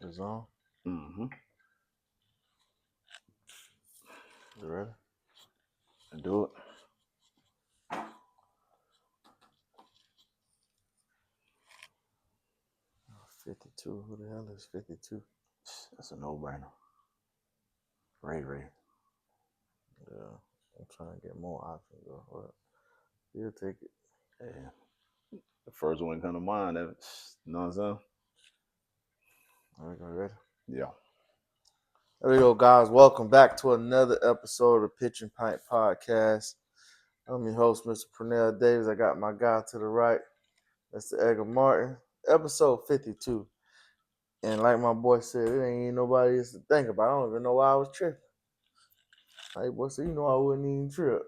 It's on. Mm-hmm. You ready? Do it. 52. Who the hell is 52? That's a no-brainer. Ray. Yeah. I'm trying to get more options though. But you'll take it. Yeah. The first one come to mind. You know what I'm saying? All right, ready? Yeah. There we go, guys. Welcome back to another episode of the Pitch and Pint Podcast. I'm your host, Mr. Pernell Davis. I got my guy to the right, Mr. Edgar Martin. Episode 52. And like my boy said, it ain't even nobody else to think about. I don't even know why I was tripping. Like boy said, I wouldn't even trip.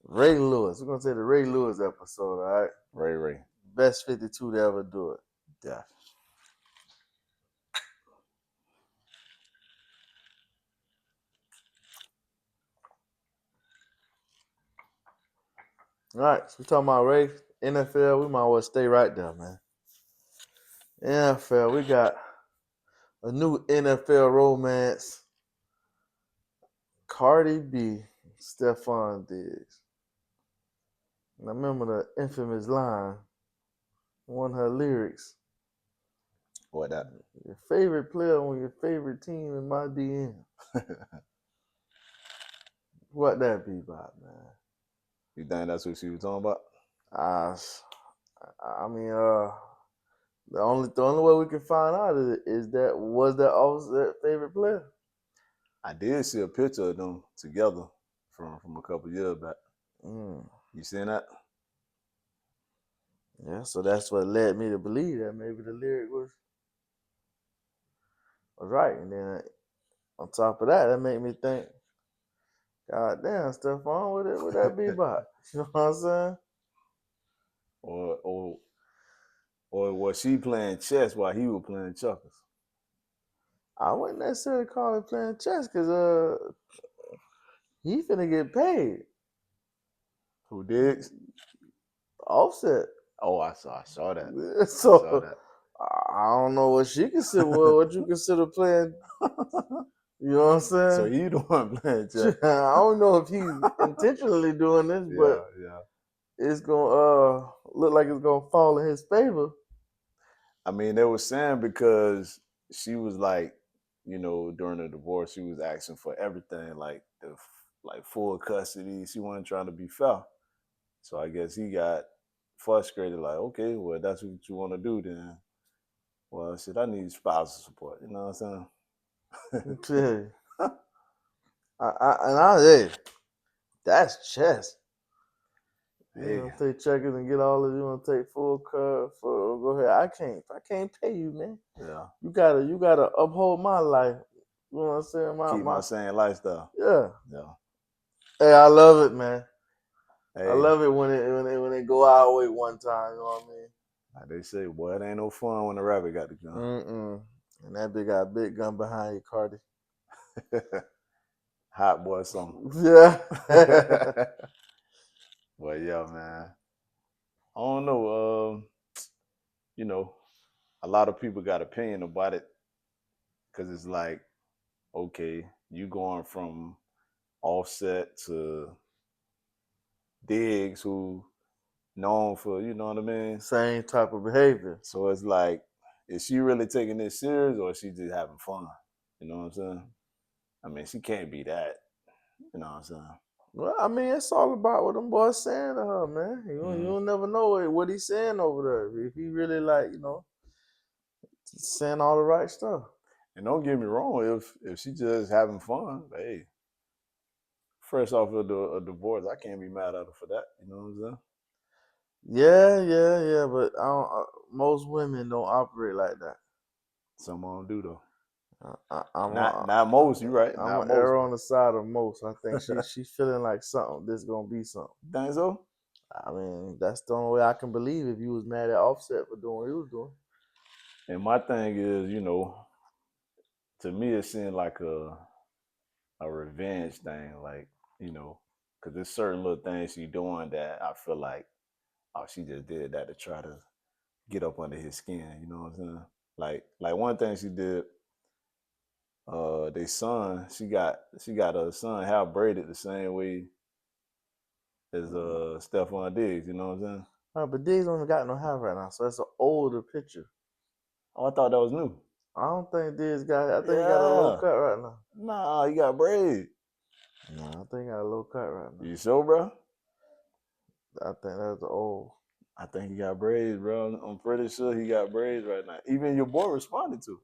Ray Lewis. We're gonna say the Ray Lewis episode, all right? Ray. Best 52 to ever do it. Yeah. All right, so we're talking about Ray, NFL. We might as well stay right there, man. NFL, we got a new NFL romance. Cardi B, Stefon Diggs. And I remember the infamous line, one of her lyrics. What that? Your favorite player on your favorite team in my DM. What that be about, man? You think that's what she was talking about? I mean, the only way we can find out is that was that Offset favorite player. I did see a picture of them together from a couple years back. You seen that? Yeah, so that's what led me to believe that maybe the lyric was right. And then on top of that made me think, God damn, Stefon, what would that be about? You know what I'm saying? Or was she playing chess while he was playing checkers? I wouldn't necessarily call it playing chess because he finna get paid. Who Diggs? Offset. Oh, I saw that. So I saw that. I don't know what she consider. What you consider playing? You know what I'm saying? So you the one playing chess. I don't know if he's intentionally doing this, but it's gonna look like it's gonna fall in his favor. I mean, they were saying because she was like, during the divorce, she was asking for everything, like full custody. She wasn't trying to be fair. So I guess he got frustrated, like, okay, well, that's what you want to do then. Well, shit, I need spousal support. You know what I'm saying? Hey, that's chess. Hey. You want to take checkers and get all of you want to take full cut for go ahead. I can't pay you, man. Yeah. You gotta uphold my life. You know what I'm saying? Keep my same lifestyle. Yeah. Yeah. Hey, I love it, man. Hey. I love it when it go our way one time. You know what I mean? Like they say, boy, it ain't no fun when the rabbit got the gun. And that big got a big gun behind you, Cardi. Hot boy song. Yeah. Well, yeah, man. I don't know. A lot of people got opinion about it because it's like, okay, you going from Offset to Diggs, who known for, you know what I mean? Same type of behavior. So it's like, is she really taking this serious or is she just having fun? You know what I'm saying? I mean, she can't be that. You know what I'm saying? Well, I mean, it's all about what them boys saying to her, man. You'll never know what he's saying over there. If he really saying all the right stuff. And don't get me wrong, if she just having fun, hey, fresh off of a divorce, I can't be mad at her for that. You know what I'm saying? Yeah, but most women don't operate like that. Some of them do though. I'm not most. You right. I'm an error on the side of most. I think she's feeling like something. This gonna be something. Think so? I mean, that's the only way I can believe if you was mad at Offset for doing what he was doing. And my thing is, to me it seemed like a revenge thing, like, because there's certain little things she doing that I feel like, oh, she just did that to try to get up under his skin. You know what I'm saying? Like one thing she did, they son, she got her son half braided the same way as Stefon Diggs, you know what I'm saying? But Diggs don't even got no hair right now, so that's an older picture. Oh, I thought that was new. I don't think Diggs got. I think he got a low Yeah. cut right now. Nah, he got braids. No, I think he got a low cut right now. You sure, bro? I think that's the old. I think he got braids, bro. I'm pretty sure he got braids right now. Even your boy responded to it.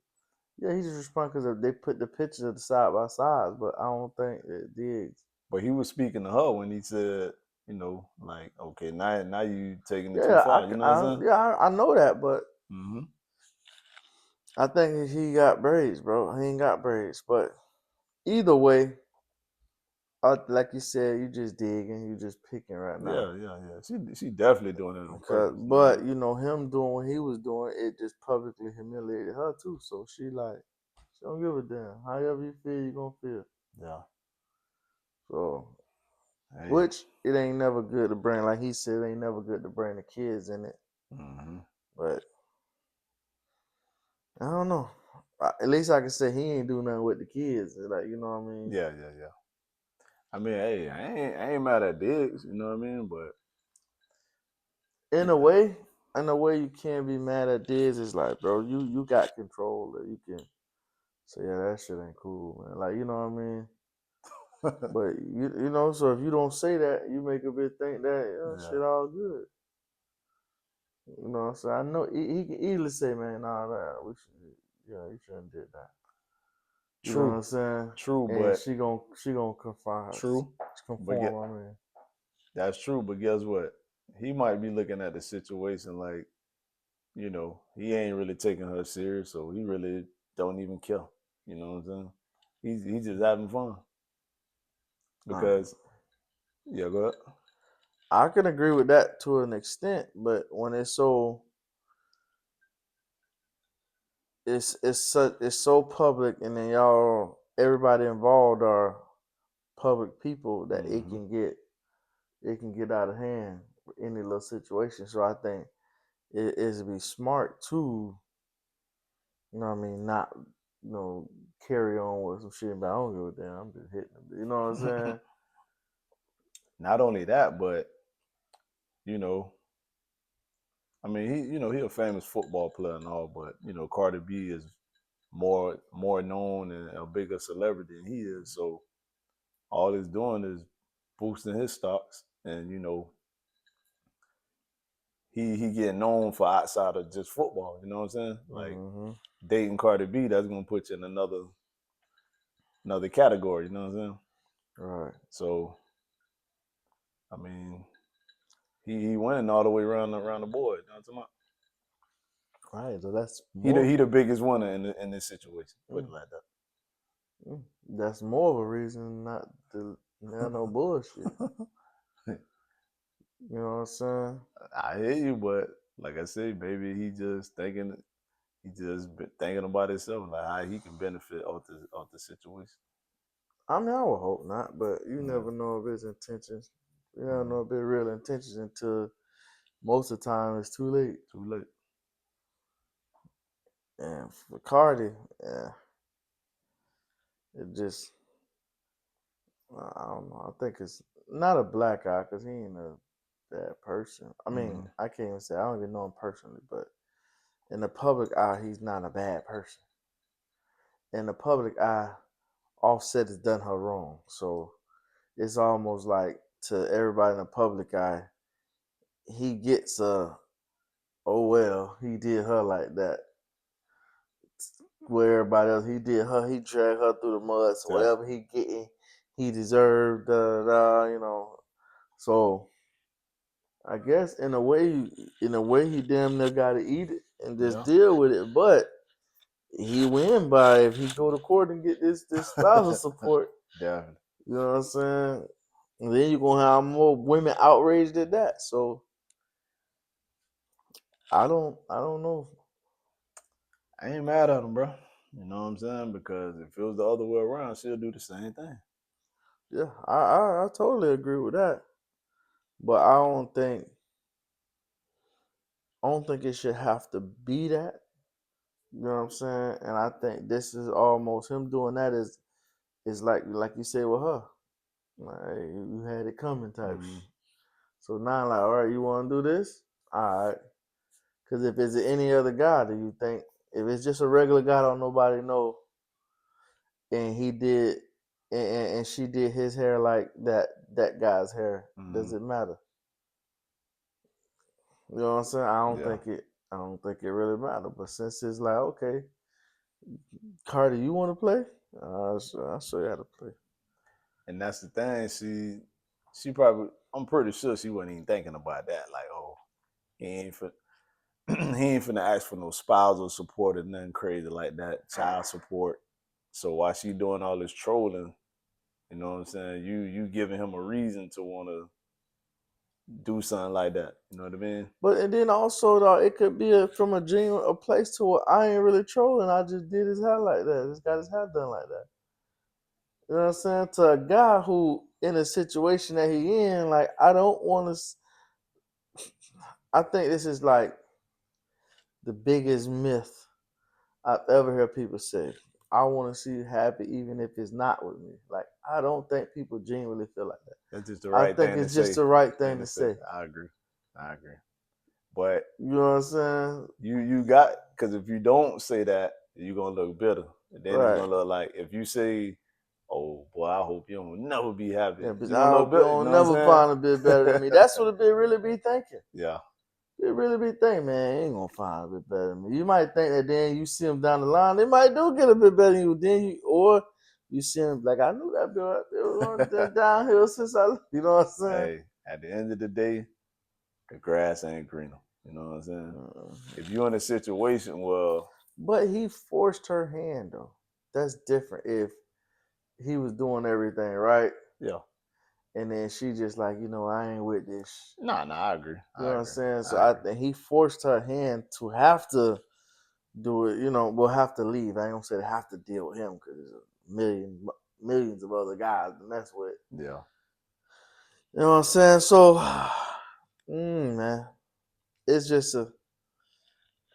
Yeah, he just responded because they put the pictures of the side by sides, but I don't think it Diggs. But he was speaking to her when he said, like, okay, now you taking it too Yeah, far. You know what I'm saying? I know that, but Mm-hmm. I think he got braids, bro. He ain't got braids, but either way, like you said, you just digging, you just picking right now. Yeah. She definitely doing it on purpose. You know what I But mean? you know him doing what he was doing, it just publicly humiliated her too. So she don't give a damn. However you feel, you gonna feel. Yeah. So, Hey. which it ain't never good to bring, like he said, it ain't never good to bring the kids in it. Mm-hmm. But I don't know. At least I can say he ain't do nothing with the kids. Like you know what I mean? Yeah. I mean, hey, I ain't mad at Diggs. You know what I mean? But In a way, you can't be mad at this. It's like, bro, you got control that you can say, yeah, that shit ain't cool, man. Like, you know what I mean? But you know, so if you don't say that, you make a bit think that yeah. shit all good. You know what I'm saying? I know he can easily say, man, nah, man, you shouldn't did that. You know what True. I'm saying? True, And but she gonna true. But get conform. I mean, That's true. But guess what? He might be looking at the situation like, he ain't really taking her serious, so he really don't even care. You know what I'm saying? He's just having fun because yeah, go ahead. I can agree with that to an extent, but when it's so public, and then everybody involved are public people that Mm-hmm. it can get out of hand with any little situation. So I think it is to be smart to, you know what I mean, not, you know, carry on with some shit, but I don't give a damn, I'm just hitting them. You know what I'm saying? Not only that, but you know, I mean, he a famous football player and all, but Cardi B is more known and a bigger celebrity than he is. So all it's doing is boosting his stocks, and he getting known for outside of just football. You know what I'm saying? Like Mm-hmm. dating Cardi B, that's gonna put you in another category. You know what I'm saying? Right. So I mean, he winning all the way around the board. You know what I'm talking about? Right. So that's He more. the biggest winner in this situation. Put Mm, it like that's more of a reason not to have no bullshit. that. You know what I'm saying? I hear you, but like I said, maybe he just been thinking about himself, like how he can benefit off the situation. I mean, I would hope not, but you Yeah. never know of his intentions. You never Mm. know if it's real intentions until most of the time it's too late. Too late. And for Cardi, yeah, it just, I don't know. I think it's not a black eye because he ain't a bad person. I mean, Mm-hmm. I can't even say, I don't even know him personally, but in the public eye, he's not a bad person. In the public eye, Offset has done her wrong. So it's almost like to everybody in the public eye, he gets oh well, he did her like that. Where everybody else, he did her, he dragged her through the mud. So Yeah. whatever he getting, he deserved. You know. So I guess in a way, he damn near got to eat it and just Yeah. deal with it. But he win by if he go to court and get this spousal support. Definitely. You know what I'm saying? And then you're gonna have more women outraged at that. So I don't know. I ain't mad at him, bro. You know what I'm saying? Because if it was the other way around, she'll do the same thing. Yeah, I totally agree with that. But I don't think it should have to be that. You know what I'm saying? And I think this is almost him doing that is like you said with her. Like, hey, you had it coming type. Mm-hmm. So now, like, all right, you want to do this? All right. Because if it's any other guy, do you think if it's just a regular guy, don't nobody know, and he did, and she did his hair like that guy's hair, Mm-hmm. does it matter? You know what I'm saying? Yeah. I don't think it really matters. But since it's like, okay, Cardi, you want to play? I'll show you how to play. And that's the thing. She probably. I'm pretty sure she wasn't even thinking about that. Like, oh, he ain't for he ain't finna ask for no spousal support or nothing crazy like that, child support. So while she doing all this trolling, you know what I'm saying? You giving him a reason to want to do something like that. You know what I mean? But and then also though, it could be from a genuine a place to where I ain't really trolling. I just did his hair like that. Just got his hair done like that. You know what I'm saying? To a guy who in a situation that he in, like I don't want to. I think this is like the biggest myth I've ever heard people say. I want to see you happy even if it's not with me. Like I don't think people genuinely feel like that. That's just the I right think thing to it's just say. the right Thing thing to to say. say. I agree. I agree. But You know what I'm saying? you got because if you don't say that, you're gonna look bitter. And then it's Right. gonna look like if you say, "Oh boy, I hope you don't never be happy," Yeah, but you're I gonna look hope you bitter. You don't know what never I'm find a bit better than me. That's what a bit really be thinking. saying? They really be thinking, man, ain't gonna find a bit better than me. You might think that then you see them down the line, they might do get a bit better than you. Then you or you see them like I knew that bill right there was Yeah. on downhill since you know what I'm saying? Hey, at the end of the day, the grass ain't greener. You know what I'm saying? If you're in a situation where, But he forced her hand though. That's different. If he was doing everything right, yeah, and then she just like, I ain't with this. nah, I agree. You know I what I'm agree. saying? So I I agree. think he forced her hand to have to do it. We'll have to leave. I ain't gonna say they have to deal with him because there's millions of other guys to mess with. Yeah. You know what I'm saying? So, man, it's just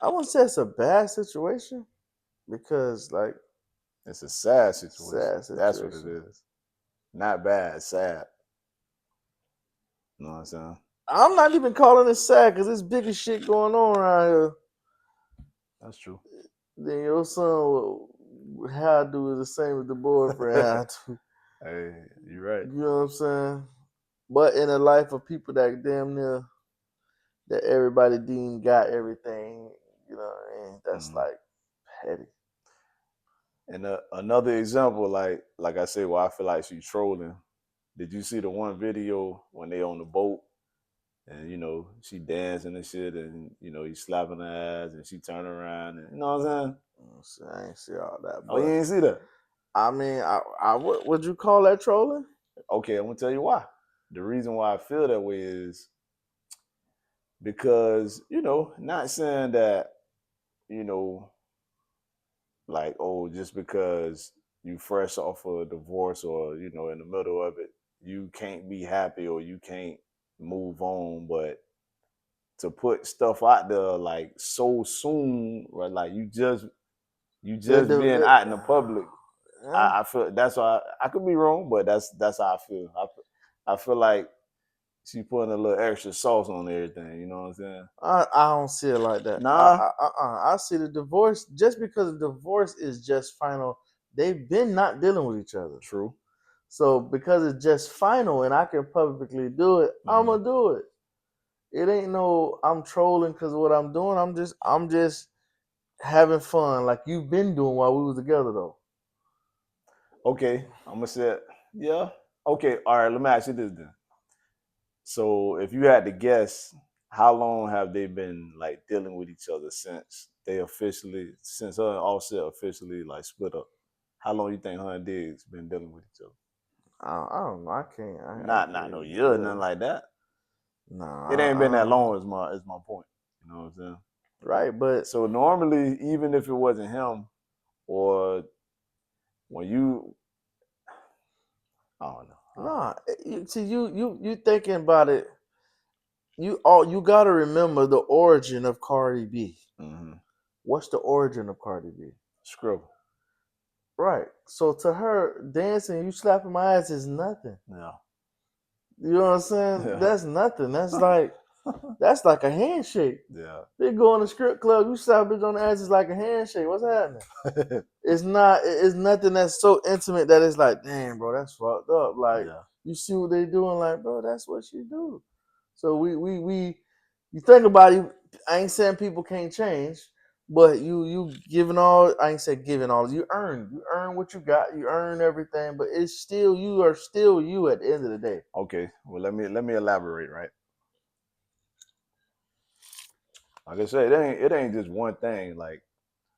I wouldn't say it's a bad situation because like It's a sad situation. sad That's what it situation. is. Not bad, sad. You know what I'm saying? I'm not even calling it sad because there's bigger shit going on around here. That's true. Then your son how to do is the same as the boyfriend how to. Hey, you're right. You know what I'm saying? But in a life of people that damn near that everybody deemed got everything, that's Mm. like petty. And another example, like I said, where I feel like she's trolling. Did you see the one video when they on the boat and she dancing and shit and he's slapping her ass and she turn around and you know what I'm saying? So I ain't see all that, Oh, you but ain't see that? I mean, I would you call that trolling? Okay, I'm gonna tell you why. The reason why I feel that way is because not saying that you know like, oh, just because you fresh off a divorce or in the middle of it, you can't be happy or you can't move on. But to put stuff out there like so soon, right? Like you just being out in the public. Yeah. I feel that's why I could be wrong, but that's how I feel. I feel like she putting a little extra sauce on everything. You know what I'm saying? I don't see it like that. Nah, I see the divorce just because the divorce is just final. They've been not dealing with each other. true. So because it's just final and I can publicly do it, I'm Mm-hmm. gonna do it. It ain't no I'm trolling because of what I'm doing. I'm just having fun like you've been doing while we was together though. Okay, I'm gonna say, yeah. Okay, all right. Let me ask you this then. So, if you had to guess, how long have they been like dealing with each other since her and Offset officially like split up? How long you think her and Diggs been dealing with each other? I don't know. I can't. I Not no can't year, nothing tell. like that. No, It ain't been that long. Is my point. You know what I'm saying? right, but So normally, even if it wasn't him, or when you, I don't know. nah. See, you thinking about it. You got to remember the origin of Cardi B. Mm-hmm. What's the origin of Cardi B? Scribble. Right. So to her, dancing, you slapping my ass is nothing. Yeah. You know what I'm saying? Yeah. That's nothing. That's like a handshake. Yeah. They go in the strip club, you slap a bitch on the ass, it's like a handshake. What's happening? It's not. It's nothing that's so intimate that it's like, damn, bro, that's fucked up. Like Yeah. you see what they doing, like, bro, that's what she do. So you think about it. I ain't saying people can't change, but you giving all. I ain't say giving all. You earn what you got. You earn everything, but it's still you are still you at the end of the day. Okay. Well, let me elaborate. Right. Like I said, it ain't just one thing. Like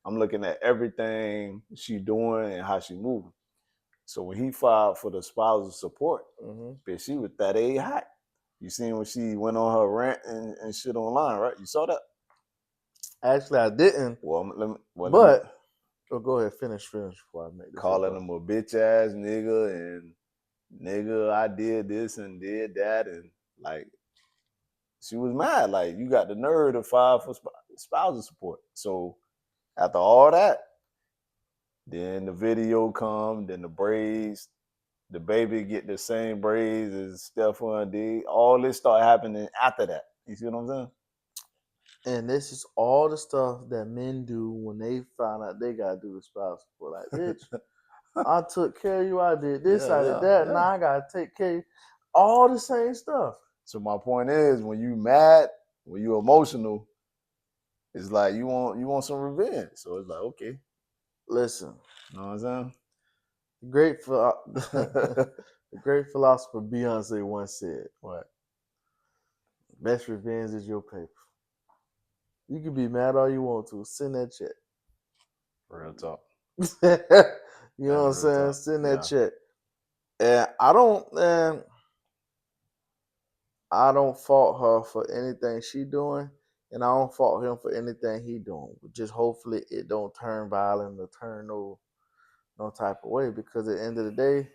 I'm looking at everything she doing and how she moving. So when he filed for the spousal support, Mm-hmm. bitch, she was that A hot. You seen when she went on her rant and shit online, right? You saw that? Actually, I didn't, Let me but go ahead, finish before I make this calling rebuttal. him a bitch ass nigga and nigga, I did this and did that, and like she was mad. Like you got the nerve to file for spousal support. So after all that, then the video come, then the braids, the baby get the same braids as Stefon did. All this start happening after that. You see what I'm saying? And this is all the stuff that men do when they find out they gotta do the spouse support. Like, bitch, I took care of you. I did this. Yeah, I did yeah, that. yeah. Now I gotta take care of you. All the same stuff. So my point is, when you mad, when you emotional, it's like you want some revenge. So it's like, okay, Listen, you know what I'm saying? great for the great philosopher Beyonce once said, What? "Best revenge is your paper. You can be mad all you want to. Send that check. Real talk. You know That's what I'm real saying? talk. Send that Yeah. check." And I don't fault her for anything she doing, and I don't fault him for anything he doing. Just hopefully it don't turn violent or turn no type of way. Because at the end of the day,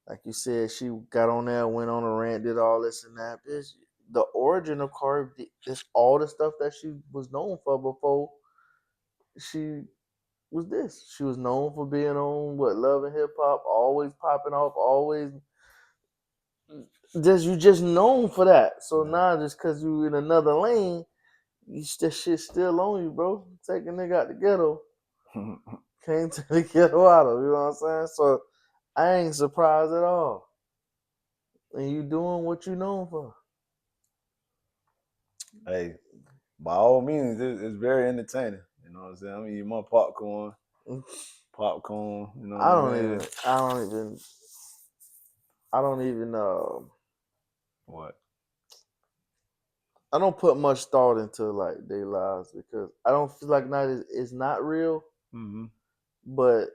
like you said, she got on there, went on a rant, did all this and that. Bitch, the origin of Cardi is all the stuff that she was known for before she was this. She was known for being on what Love and Hip Hop, always popping off, always just you just known for that. So Yeah. now just cause you in another lane, that shit still on you, bro. Take a nigga out the ghetto, can't take the ghetto out of. You know what I'm saying? So I ain't surprised at all. And you doing what you known for. Hey, by all means, it's very entertaining. You know what I'm saying? I'm eating my popcorn. You know what I I don't mean? even. I don't even. I don't even. What? I don't put much thought into like their lives because I don't feel like now it's not real. Mm-hmm. But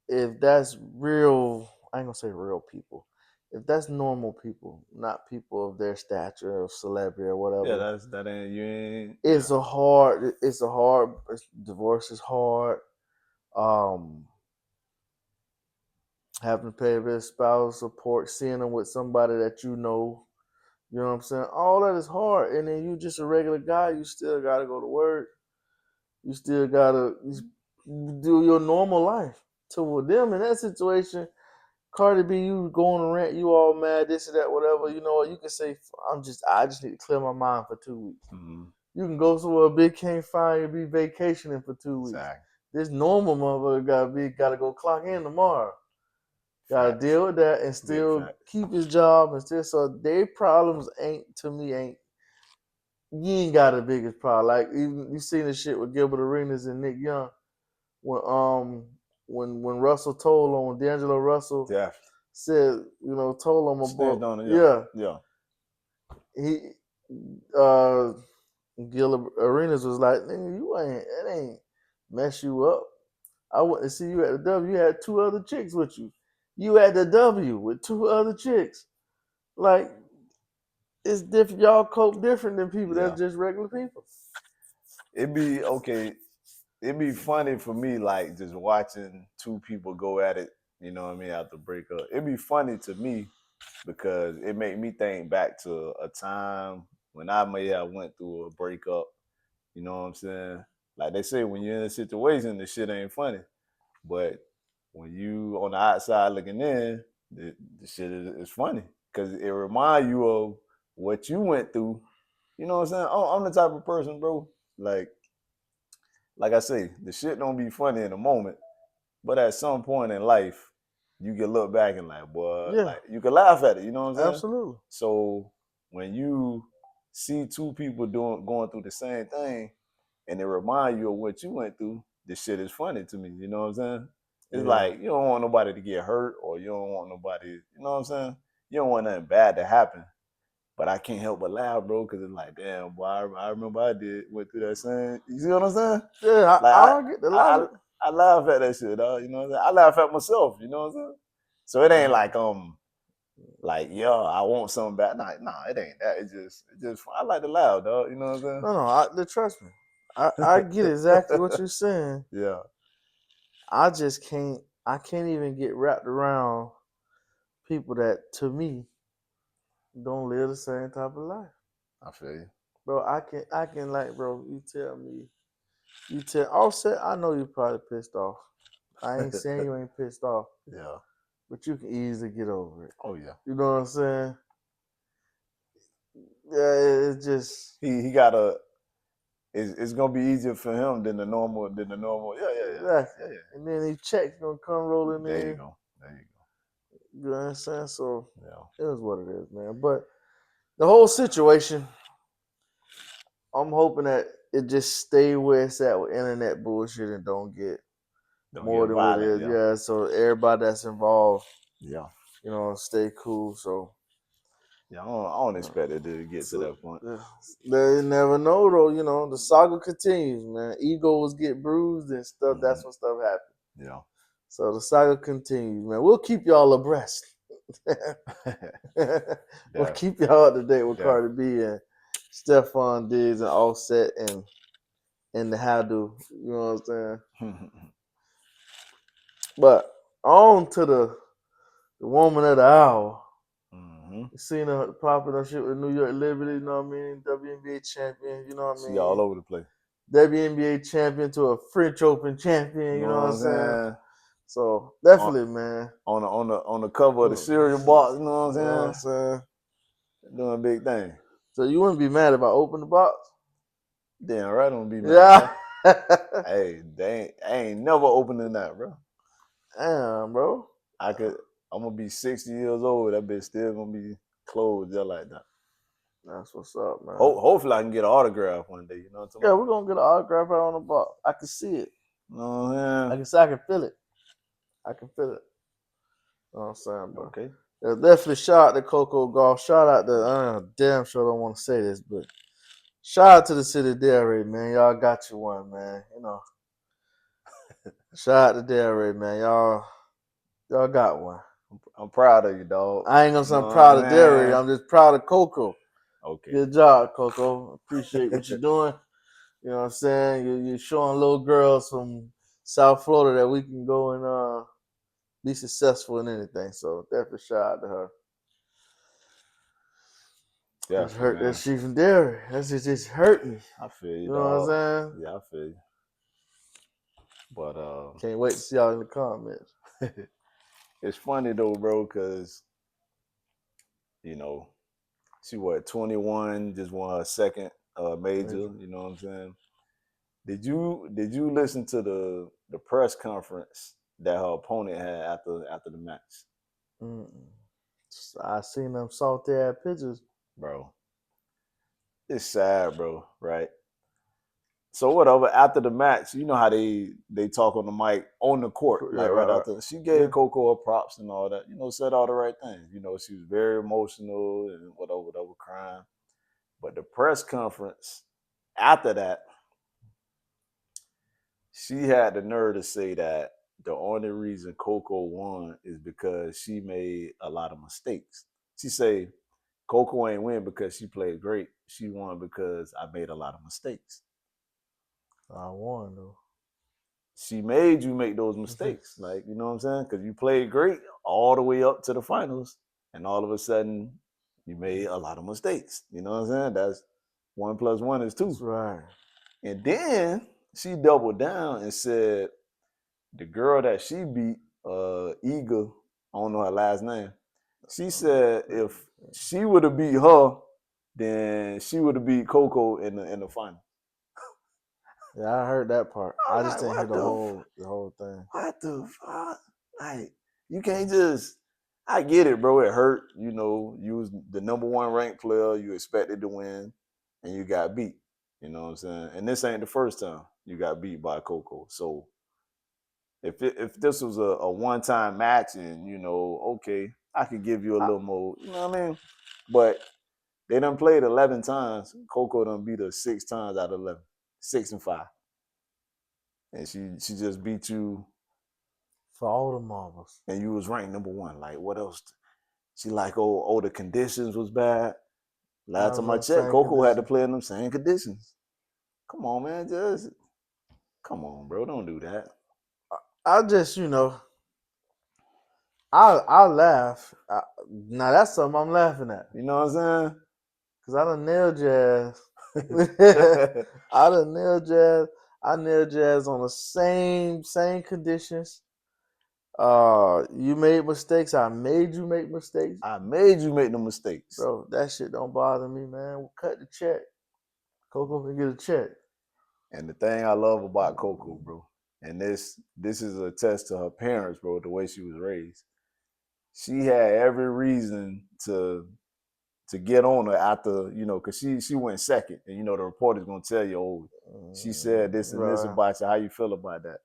if that's real, I ain't gonna say real people. If that's normal people, not people of their stature of celebrity or Yeah, whatever, that ain't you ain't. Yeah. it's a hard. Divorce is hard. Um, having to pay a bit of spousal support, seeing them with somebody that you know what I'm saying? All that is hard. And then you just a regular guy, you still gotta go to work. You still gotta do your normal life. So with them in that situation, Cardi B, you go on a rant, you all mad, this and that, whatever. You know what? You can say, I just need to clear my mind for 2 weeks. Mm-hmm. You can go somewhere big, can't find you, be vacationing for 2 weeks. Exactly. This normal motherfucker gotta go clock in tomorrow. Gotta Facts. deal with that and Big still fact. keep his job and still. So their problems ain't. You ain't got the biggest problem. Like even you seen the shit with Gilbert Arenas and Nick Young when when Russell told on D'Angelo Russell Yeah. said, told him Snitched about, on it. Yeah. yeah, Yeah. he uh Gil Arenas was like, nigga, it ain't mess you up. I went to see you at the W. You had two other chicks with you. You at the W with two other chicks. Like it's different. Y'all cope different than people Yeah. that's just regular people. It'd be okay. It'd be funny for me, like just watching two people go at it. You know what I mean? After breakup, it'd be funny to me because it made me think back to a time when I may have went through a breakup. You know what I'm saying? like they say, when you're in a situation, the shit ain't funny. But when you on the outside looking in, the shit is funny because it reminds you of what you went through. You know what I'm saying? I'm the type of person, bro. Like I say, the shit don't be funny in the moment, but at some point in life, you can look back and like, boy, Yeah, like you can laugh at it. You know what I'm saying? absolutely. So when you see two people going through the same thing, and it remind you of what you went through, this shit is funny to me. You know what I'm saying? It's Yeah, like you don't want nobody to get hurt, or you don't want nobody. You know what I'm saying? You don't want nothing bad to happen. But I can't help but laugh, bro, because it's like, damn, boy, I remember went through that same. You see what I'm saying? yeah. Like I don't get the I, logic. I laugh at that shit, dog. You know what I'm saying? I laugh at myself. You know what I'm saying? So it ain't like yeah, I want something bad. Nah, it ain't that. It just I like to laugh, dog. You know what I'm No, no. Trust me. I get exactly what saying? you're saying. Yeah, I just can't. I can't even get wrapped around people that, to me, don't live the same type of life, I feel you. bro. I can like, bro. You tell me. You tell Offset. I know you probably pissed off. I ain't saying you ain't pissed off, Yeah. but you can easily get over it. Oh yeah. You know what I'm saying? Yeah, it's just He got a. It's gonna be easier for him than the normal. Yeah, yeah, yeah, exactly. yeah, yeah. And then these checks gonna come rolling There you in. go. There you You know what I'm saying? So go. it is what it is, man. But the whole situation, I'm hoping that it just stay where it's at with internet bullshit and don't get Don't more get than what it violent. is. Yeah. Yeah. So everybody that's involved, Yeah. stay cool. So, Yeah. I don't you know, expect it to get to so that point. they never know though. The saga continues, man. Egos get bruised and stuff. Mm-hmm. That's when stuff happens. Yeah. So the saga continues, man. We'll keep y'all abreast. We'll Def, keep y'all up to date with def. Cardi B and Stefon Diggs and Offset and the How Do. You know what I'm saying? But on to the woman of the hour. Mm-hmm. You seen her popping up shit with New York Liberty, you know what I mean? WNBA champion, you know what I She all mean? over the place. WNBA champion to a French Open champion, You you know know what what I'm I'm saying? saying? So On definitely, man. on the cover of the You cereal box. You know what know what I'm I'm saying? saying? Doing a big thing. So you wouldn't be mad if I opened the box? Damn right, don't be mad, Yeah. bro. Hey, I ain't never opening that, bro. Damn, bro. I could. I'm gonna be 60 years old. That bitch still gonna be closed just like that. That's what's up, man. Hopefully, I can get an autograph one day. You know what I'm talking Yeah, about? we're gonna get an autograph right on the box. I can see it. You know what I'm I can feel it. I can feel it. You know what I'm saying, saying? bro? Okay. Yeah, definitely shout out to Coco Gauff. Shout out to damn sure don't want to say this, but shout out to the city of Delray, man. Y'all got you one, man. Shout out to Delray, man. Y'all got one. I'm proud of you, dog. I ain't gonna You say know I'm what proud I'm of Delray. saying? I'm just proud of Coco. Okay. Good job, Coco. Appreciate what you're doing. You know what I'm saying? You're showing little girls from South Florida that we can go and be successful in anything. So definitely shout out to her. It's Definitely, hurt that man. she from Derry. That's just hurt me. I feel you, You know what I'm dog. saying? Yeah, I feel you. But Can't wait to see y'all in the comments. it's funny though, bro, because you know she 21, just won her second major. You know what I'm saying? Did you listen to the press conference that her opponent had after the match, Mm-mm. I seen them salty ass pictures. bro? It's sad, bro. Right? So whatever. After the match, you know how they talk on the mic on the court, Yeah, like right right. after. She Yeah. gave Coco her props and all that. You know, said all the right things. You know, she was very emotional and whatever, crying. But the press conference after that, she had the nerve to say that the only reason Coco won is because she made a lot of mistakes. She say Coco ain't win because she played great. She won because I made a lot of mistakes. I won though. She made you make those mistakes. Like, you know what I'm saying? Because you played great all the way up to the finals. And all of a sudden, you made a lot of mistakes. You know what I'm saying? That's 1 + 1 is 2. That's right. And then she doubled down and said the girl that she beat, Eager, I don't know her last name. She said if she would have beat her, then she would have beat Coco in the final. Yeah, I heard that part. I'm I just like, didn't hear what the whole thing. what the fuck? Like, you can't just. I get it, bro. It hurt. You know, you was the number one ranked player. You expected to win, and you got beat. You know what I'm saying? And this ain't the first time you got beat by Coco. So if this was a one time match, and okay, I could give you a little more. You know what I mean? But they done played 11 times. Coco done beat her 6 times out of 11, 6-5, and she just beat you For all the marbles. and you was ranked number one. Like, what else? She like, oh, the conditions was bad. I Last was time I on checked, same Coco had to condition. play in them same conditions. Come on, man, just come on, bro. Don't do that. I just, I laugh. Now that's something I'm laughing at. You know what I'm Cause I done nailed Jazz. saying? I done nailed Jazz. I nailed Jazz on the same conditions. You made mistakes. I made you make mistakes. I made you make the mistakes. Bro, that shit don't bother me, man. We'll cut the check. Coco can get a check. And the thing I love about Coco, bro, and this is a test to her parents, bro, the way she was raised. She had every reason to get on her after, because she went second, and the reporter's gonna tell you, oh, she said this and this Right. about you. How you feel about that,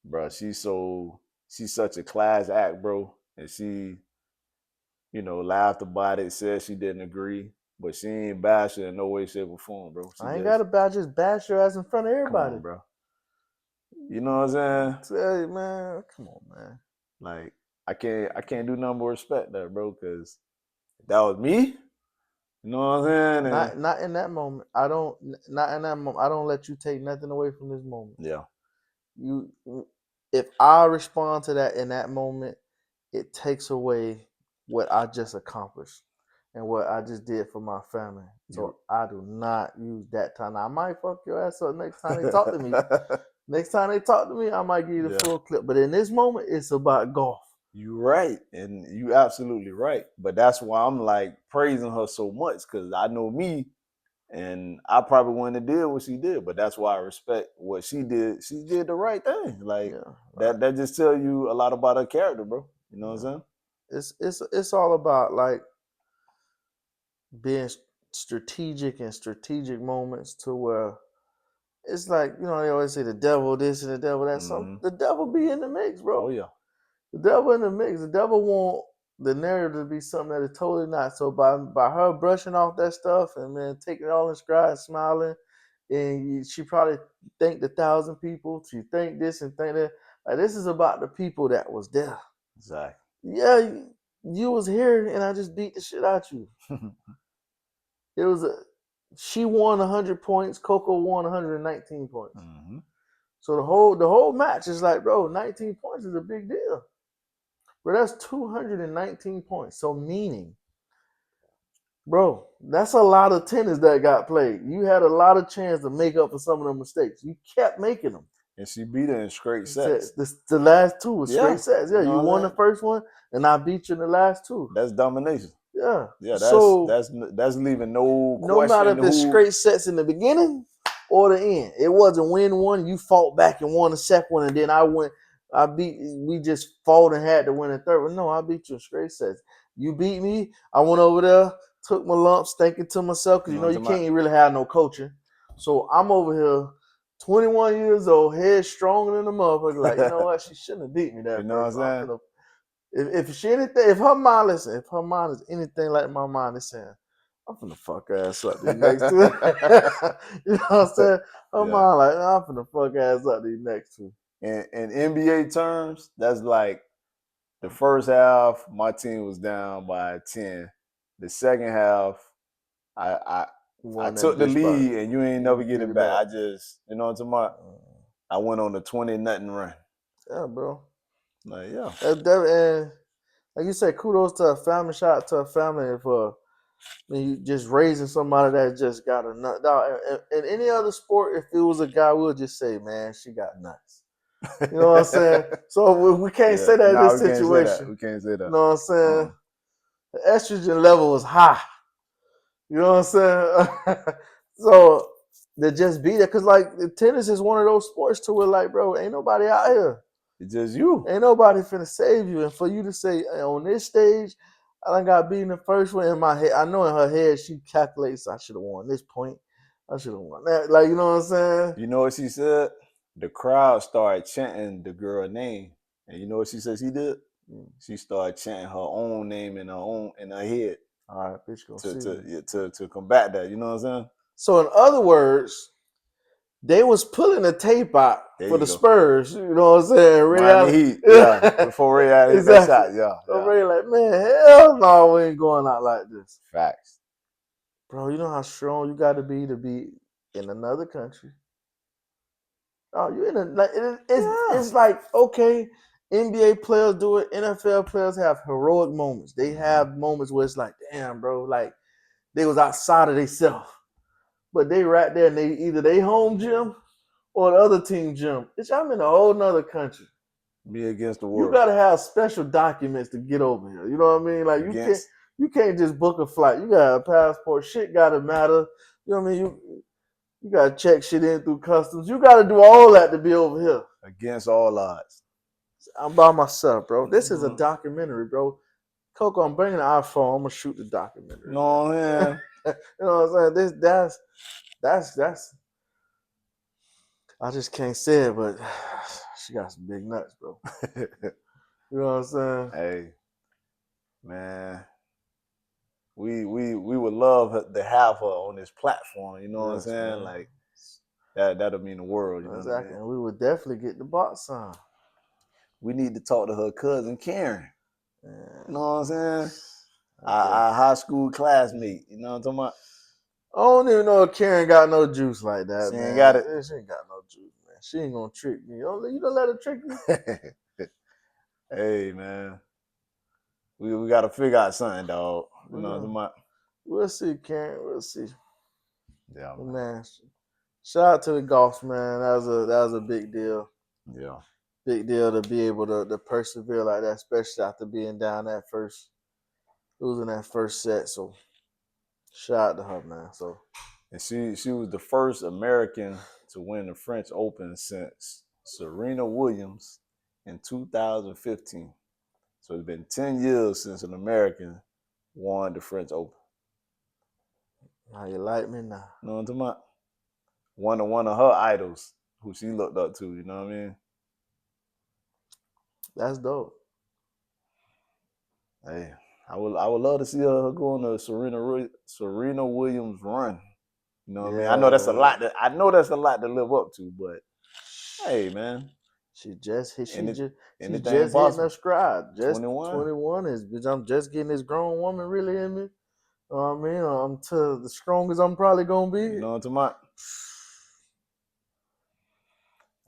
bro? She's such a class act, bro, and she, laughed about it, said she didn't agree, but she ain't bash her in no way, shape, or form, bro. She I ain't just got to just bash your ass in front of come everybody. on, bro. You know what I'm saying? Tell you, man. Come on, man. Like, I can't do nothing but respect that, bro, because that was me. You know what I'm saying? And Not in that moment. I don't. Not in that moment. I don't let you take nothing away from this moment. yeah, You, if I respond to that in that moment, it takes away what I just accomplished and what I just did for my family. So I do not use that time. Now, I might fuck your ass up next time they talk to me. Next time they talk to me, I might give you the full clip. But in this moment, it's about golf. You right, and you absolutely right. But that's why I'm like praising her so much, because I know me, and I probably wouldn't have did what she did. But that's why I respect what she did. She did the right thing. Like, that just tell you a lot about her character, bro. You know what I'm saying? It's all about like being strategic in strategic moments to where it's like, they always say the devil this and the devil that. So the devil be in the mix, bro. Oh yeah. The devil in the mix. The devil want the narrative to be something that is totally not. So by her brushing off that stuff and then taking it all in stride, smiling, and she probably thanked 1,000 people. She thanked this and thanked that. Like, this is about the people that was there. Exactly. Yeah, you was here and I just beat the shit out you. It was she won 100 points. Coco won 119 points. So the whole match is like, bro, 19 points is a big deal. Bro, that's 219 points. So meaning, bro, that's a lot of tennis that got played. You had a lot of chance to make up for some of the mistakes. You kept making them. And she beat her in straight sets. The last two was straight sets. Yeah, you won the first one, and I beat you in the last two. That's domination. Yeah. Yeah, so that's leaving no question. No matter if it's straight sets in the beginning or the end, it wasn't win one. You fought back and won the second one, and then we just fought and had to win the third one. No, I beat you in straight sets. You beat me. I went over there, took my lumps, thinking to myself, because you can't really have no coaching. So I'm over here, 21 years old, head stronger than a motherfucker. Like, you know what? She shouldn't have beat me that you know first. what I'm saying? If her mind is anything like my mind is saying, I'm finna fuck ass up these next two. You know what I'm saying? Her mind like, I'm finna fuck ass up these next two. In NBA terms, that's like the first half, my team was down by 10. The second half, I took the lead and you ain't never get it back. I just, you know what I'm talking about? I went on a 20-0 run. Yeah, bro. Like, yeah. And like you said, kudos to her family. Shout out to her family for I mean, you just raising somebody that just got a nut. Dog, in any other sport, if it was a guy, we'll just say, man, she got nuts. You know what I'm saying? So we can't Yeah. say that in No, this we can't say that. situation. We can't say You that. know what I'm saying? Uh-uh. The estrogen level was high. You know what I'm saying? So to just be there, cause like tennis is one of those sports to where like, bro, ain't nobody out here. It's just you. Ain't nobody finna save you. And for you to say hey, on this stage, I done got beaten the first one in my head. I know in her head she calculates I should have won this point. I should have won that. Like, you know what I'm saying? You know what she said? The crowd started chanting the girl name. And you know what she said she did? She started chanting her own name in her head All right, bitch, gonna see me. to combat that. You know what I'm saying? So in other words, they was pulling the tape out There for you the go. Spurs. You know what I'm saying? Miami Heat, yeah. Before Ray had hit that exactly. shot, yeah, So yeah. Ray like, man, hell no, we ain't going out like this. Facts. Bro, you know how strong you got to be in another country. Oh, you in a like it's like okay, NBA players do it. NFL players have heroic moments. They have moments where it's like, damn, bro, like they was outside of themselves, but they right there and they either they home gym or the other team gym. Bitch, I'm in a whole nother country. Be against the You world. gotta have special documents to get over here. You know what I mean? Like Against you can't just book a flight. You got a passport. Shit gotta matter. You know what I mean? You gotta check shit in through customs. You gotta do all that to be over here. against all odds. I'm by myself, bro. This is a documentary, bro. Coco, I'm bringing the iPhone. I'm gonna shoot the documentary. No, man. You know what I'm saying? That's. I just can't say it, but she got some big nuts, bro. You know what I'm saying? Hey, man. We would love to have her on this platform. You know what I'm Yes, saying? man. Like that'll mean the world. You know what I Exactly. mean? And we would definitely get the box on. We need to talk to her cousin Karen. You know what I'm saying? Okay. Our high school classmate. You know what I'm talking about? I don't even know if Karen got no juice like that, She man. ain't got it. She ain't got no juice, man. She ain't gonna trick me. You don't let her trick you. Hey, man. We got to figure out something, dog. You know what I'm talking about? We'll see, Karen. We'll see. Yeah, Man. Shout out to the Gauff, man. That was a big deal. Yeah. Big deal to be able to persevere like that, especially after being down that first, losing that first set. So shout out to her, man. So And she was the first American to win the French Open since Serena Williams in 2015. So it's been 10 years since an American won the French Open. how you like me now? You know what I'm talking about? One of her idols who she looked up to, you know what I mean? That's dope. Hey, I would love to see her go on a Serena Williams run. You know what I mean? I know that's a lot to live up to, but hey, man, She just anything hitting her possible. stride. Just 21. 21 is bitch. I'm just getting this grown woman really in me. You know what I mean? I'm to the strongest I'm probably gonna be. You know what I'm talking about?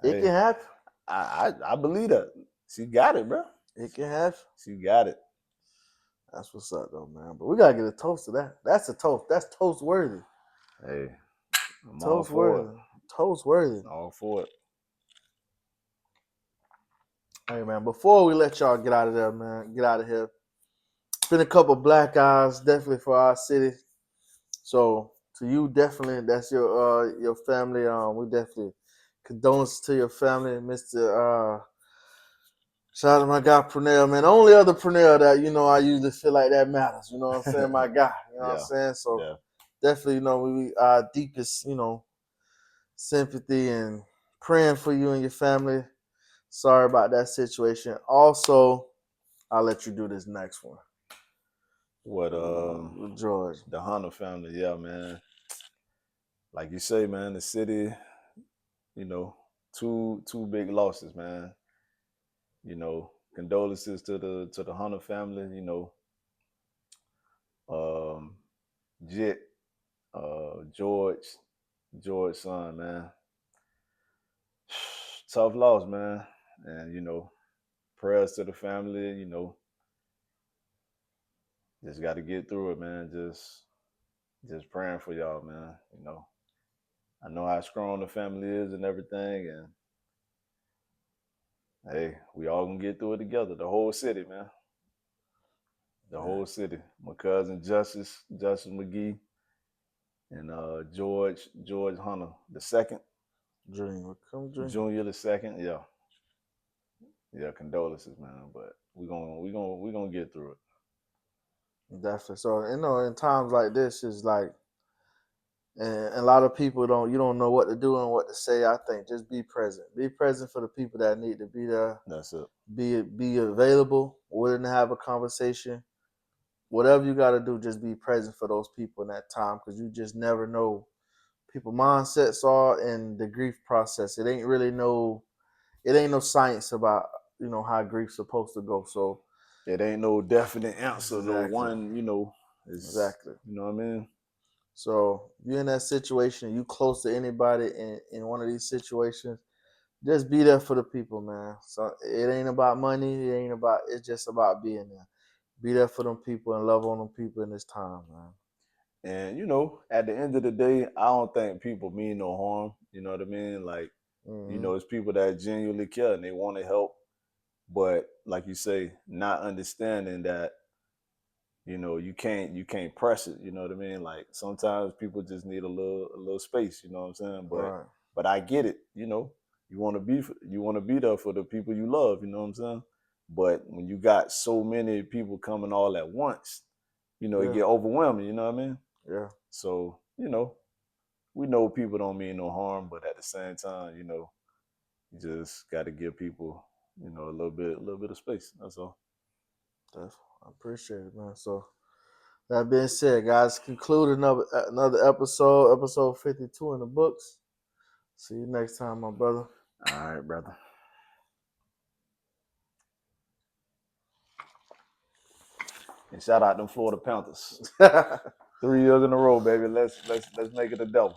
It Hey, can happen. I believe that. She got it, bro. It can happen. She got it. That's what's up, though, man. But we gotta get a toast to that. That's a toast. That's toast worthy. Hey, I'm all Toast for worthy. Toast worthy. it. All for it. Hey, man. Before we let y'all get out of there, man, get out of here. It's been a couple black eyes, definitely for our city. So to you, definitely, that's your family. We definitely condolences to your family, Mr. Shout out to my guy Purnell, man. The only other Purnell that I usually feel like that matters. You know what I'm saying, my guy. You know what I'm Yeah. saying. So Yeah. definitely, we our deepest, sympathy and praying for you and your family. Sorry about that situation. Also, I'll let you do this next one. What With George. the Hunter family, yeah, man. Like you say, man, the city, two big losses, man. Condolences to the Hunter family, um Jit, George's son, man. Tough loss, man. And prayers to the family, just got to get through it, man. Just just praying for y'all, man. You know, I know how strong the family is and everything, and hey, we all gonna get through it together. The whole city, man. The Yeah. whole city. My cousin Justice McGee, and George Hunter the second, Dream. Come dream. Junior the second. Yeah, yeah. Condolences, man. But we gonna get through it. Definitely. So in times like this, is like, and a lot of people you don't know what to do and what to say. I think just be present. Be present for the people that need to be there. That's it. Be available, willing to have a conversation. Whatever you got to do, just be present for those people in that time, because you just never know people mindsets are in the grief process. It ain't no science about how grief's supposed to go. So It ain't no definite answer. No exactly, one, is exactly. you know what I mean. So if you're in that situation, you close to anybody in one of these situations, just be there for the people, man. So it ain't about money. It ain't about. It's just about being there. Be there for them people and love on them people in this time, man. And at the end of the day, I don't think people mean no harm. You know what I mean? Like, Mm-hmm. it's people that genuinely care and they want to help, but like you say, not understanding that you can't press it. You know what I mean? Like sometimes people just need a little space. You know what I'm saying? But Right. but I get it. You want to be there for the people you love. You know what I'm saying? But when you got so many people coming all at once, it Yeah. get overwhelming. You know what I mean? Yeah. So we know people don't mean no harm, but at the same time, you just got to give people, a little bit of space. That's all. I appreciate it, man. So that being said, guys, conclude another episode 52 in the books. See you next time, my brother. All right, brother. And shout out them Florida Panthers. 3 years in a row, baby. Let's make it a double.